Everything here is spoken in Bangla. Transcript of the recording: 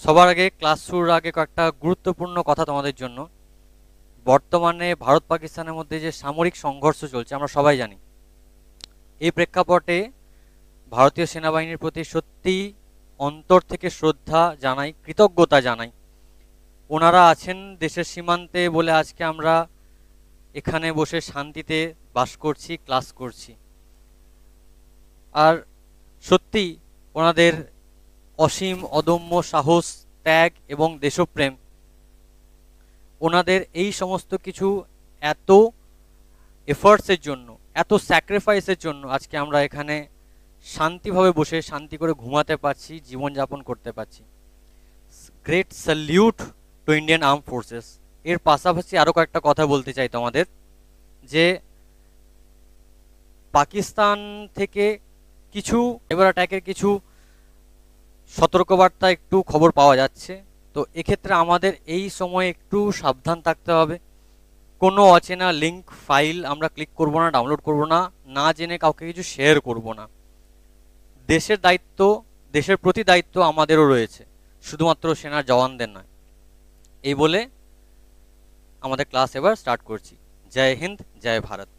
সবার আগে ক্লাস শুরুর আগে কয়েকটা গুরুত্বপূর্ণ কথা তোমাদের জন্য। বর্তমানে ভারত পাকিস্তানের মধ্যে যে সামরিক সংঘর্ষ চলছে আমরা সবাই জানি। এই প্রেক্ষাপটে ভারতীয় সেনাবাহিনীর প্রতি সত্যি অন্তর থেকে শ্রদ্ধা জানাই, কৃতজ্ঞতা জানাই। ওনারা আছেন দেশের সীমান্তে বলে আজকে আমরা এখানে বসে শান্তিতে বাস করছি, ক্লাস করছি। আর সত্যি ওনাদের অসীম অদম্য সাহস, ত্যাগ এবং দেশপ্রেম, ওনাদের এই সমস্ত কিছু এত এফার্টসের জন্য, এত স্যাক্রিফাইসের জন্য আজকে আমরা এখানে শান্তিভাবে বসে শান্তি করে ঘুমাতে পারছি, জীবনযাপন করতে পারছি। Great salute two Indian arm forces. এর পাশাপাশি আরও কয়েকটা কথা বলতে চাই তোমাদের, যে পাকিস্তান থেকে কিছু সাইবার অ্যাটাকের কিছু সতর্কবার্তা একটু খবর পাওয়া যাচ্ছে। তো এক্ষেত্রে আমাদের এই সময় একটু সাবধান থাকতে হবে। কোনো অচেনা লিঙ্ক ফাইল আমরা ক্লিক করব না, ডাউনলোড করব না, না জেনে কাউকে কিছু শেয়ার করব না। দেশের দায়িত্ব, দেশের প্রতি দায়িত্ব আমাদেরও রয়েছে, শুধুমাত্র সেনার জওয়ানদের নয়। এই বলে আমাদের ক্লাস এবার স্টার্ট করছি। জয় হিন্দ, জয় ভারত।